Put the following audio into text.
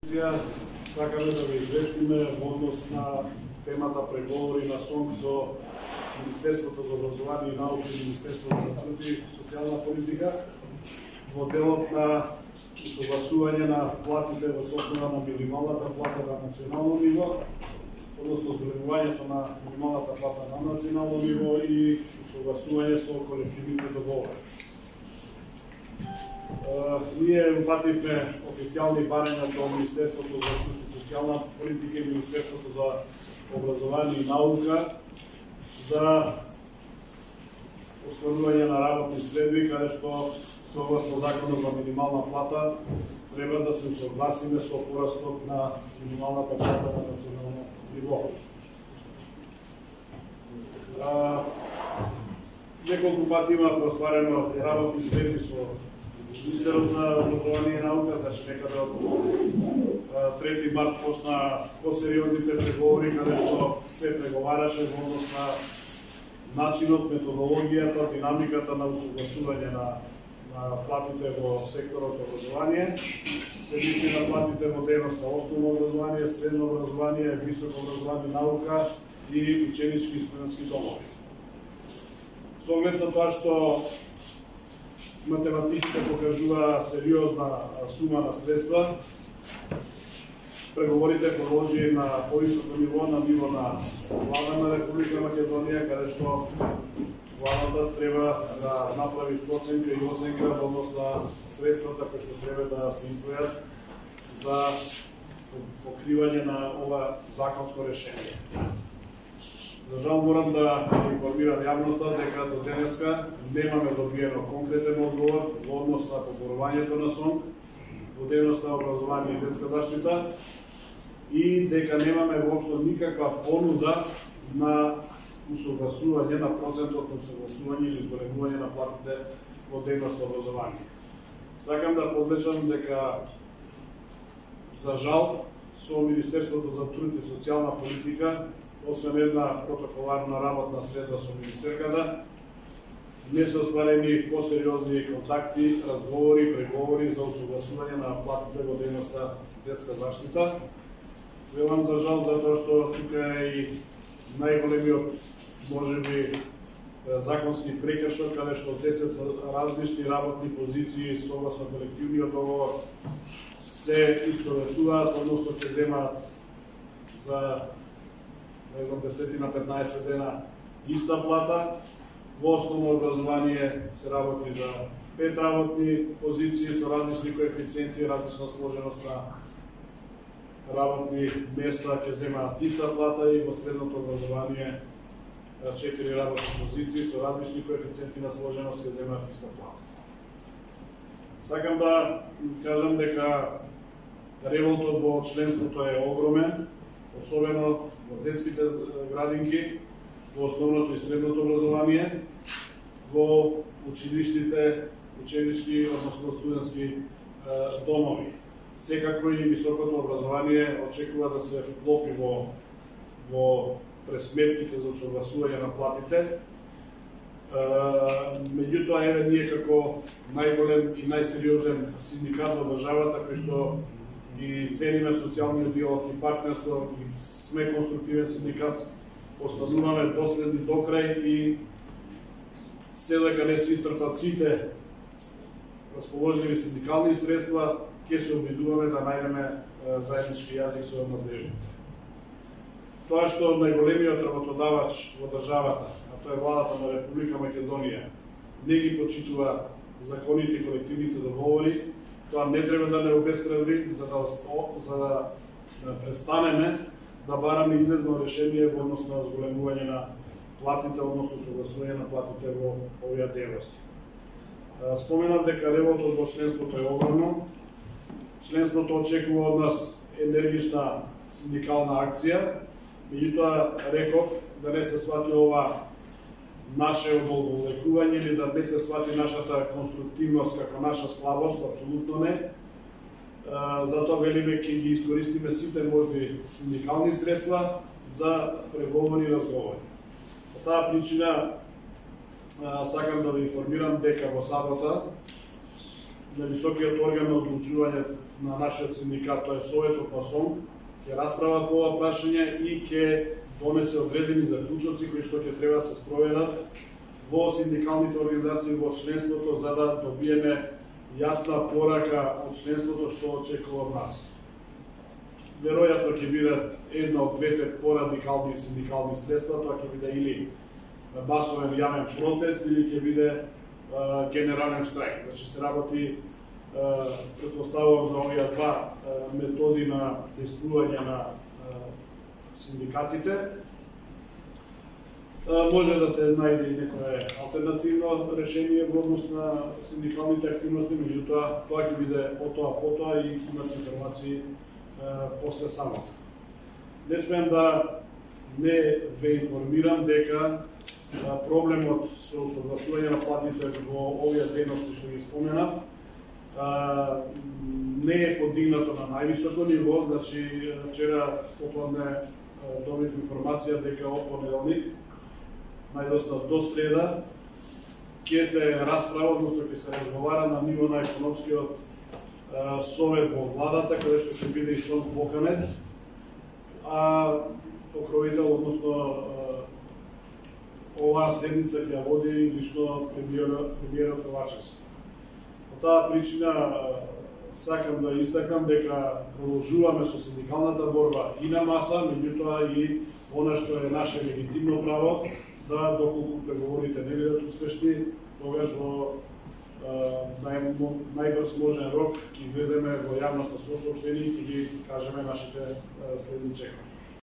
Сакаме да ви известиме во однос на темата преговори на СОНК со Министерството за образование и наука и Министерството за труд и социјална политика во делот на согласување на платите во основа на минималната плата на национално ниво, односно зголемувањето на минималната плата на национално ниво и согласување со колективните договори. Ние упативме официјални барања до Министерството за труд и социјална политика и Министерството за образование и наука за остварување на работни средби, каде што согласно Законот за минимална плата треба да се согласиме со порастот на минималната плата на национално ниво. Неколку пати има простварено работни средби со Министерот за образование и наука, значи некаде од 3 март почна посериозните преговори, каде што се преговараше во однос на начинот, методологијата, динамиката на усогласување на платите во секторот образование, се мисли на платите во дејност на основно образование, средно образование, високо образование, наука и ученички и студентски домови. Со оглед на тоа што математиките покажува сериозна сума на средства, преговорите продолжи на повисоко ниво, на ниво на Влада на Република Македонија, каде што Владата треба да направи проценка и оценка во однос на средствата кои што треба да се издвојат за покривање на ова законско решение. За жал морам да информирам јавноста дека до денеска немаме добиено конкретен одговор во однос на поборувањето на СОНК во дејност на образование и детска заштита и дека немаме воопшто никаква понуда на усогласување на процентот на усогласување или зголемување на платите во дејност на образование. Сакам да подлечам дека за жал со Министерството за труд и социјална политика, освен една протоколарна работна среда со министерката, не се остварени посериозни контакти, разговори, преговори за усогласување на платите во дејноста детска заштита. Велам за жал затоа што тука е и најголемиот, можеби, законски прекршок, каде што 10 различни работни позиции согласно колективниот договор се истоветуваат, односно ќе земаат за 10 на 15 дена иста плата. Во основно образование се работи за 5 работни позиции со различни коефициенти, различна сложеност на работни места ќе земаат иста плата и во средното образование 4 работни позиции со различни коефициенти на сложеност ќе земаат иста плата. Сакам да кажам дека револтот во членството е огромен, особено во детските градинки, во основното и средното образование, во училиштите, ученички, односно студентски домови. Секако и високото образование очекува да се вклопи во пресметките за усогласување на платите. Меѓутоа, еве ние како најголем и најсериозен синдикат во државата, кој што ги цениме социјалниот диалог и партнерство, сме конструктивен синдикат, остануваме доследни до крај и се дека не се исцрпат сите расположливи синдикални средства, ќе се обидуваме да најдеме заеднички јазик со надлежните. Тоа што најголемиот работодавач во државата, а тоа е Владата на Република Македонија, не ги почитува законите и колективните договори, тоа не треба да не обесхрабри, за да престанеме да бараме излезно решение во однос на зголемување на платите, односно согласување на платите во овие дејности. Споменав дека револтот во членството е огромно. Членството очекува од нас енергична синдикална акција, меѓутоа реков да не се свати ова наше одолговлекување или да не се свати нашата конструктивност како наша слабост, апсолутно не. Затоа велиме ќе ги искористиме сите можни синдикални средства за преговори и разговори. По таа причина сакам да ви информирам дека во сабота на високиот орган на одлучување на нашиот синдикат, тоа е Советот на СОН, ќе расправат по ова прашање и ќе донесе одредени заклучоци кои што ќе треба да се спроведат во синдикалните организации, во членството, за да добиеме јасна порака од членството што очекува од нас. Веројатно ќе бидат една од двете порадикални синдикални средства, тоа ќе биде или масовен јавен протест или ќе биде генерален штрајк. Значи се работи, предпоставувам, за овие два методи на действување на синдикатите. Може да се најде и некое алтернативно решение во однос на синдикалните активности, меѓутоа тоа ќе биде потоа и имате информации после само. Не смеем да не ве информирам дека проблемот со согласување на платите во овие дејности што ги споменав не е подигнато на највисоко ниво. Значи вчера попладне добив информација дека од понеделник најдоста до среда ќе се расправа, односно ќе се разговара на ниво на економскиот совет во владата, каде што ќе биде и СОН поканет, а покровител, односно оваа седница ќе ја води лично премиерот Ковачевски. По таа причина сакам да истакам дека продолжуваме со синдикалната борба и на маса, меѓутоа и она што е наше легитимно право, да доколку преговорите не бидат успешни, тогаш во најбрз можен рок ќе излеземе во јавноста со соопштение и ќе ги кажеме нашите следни чекори.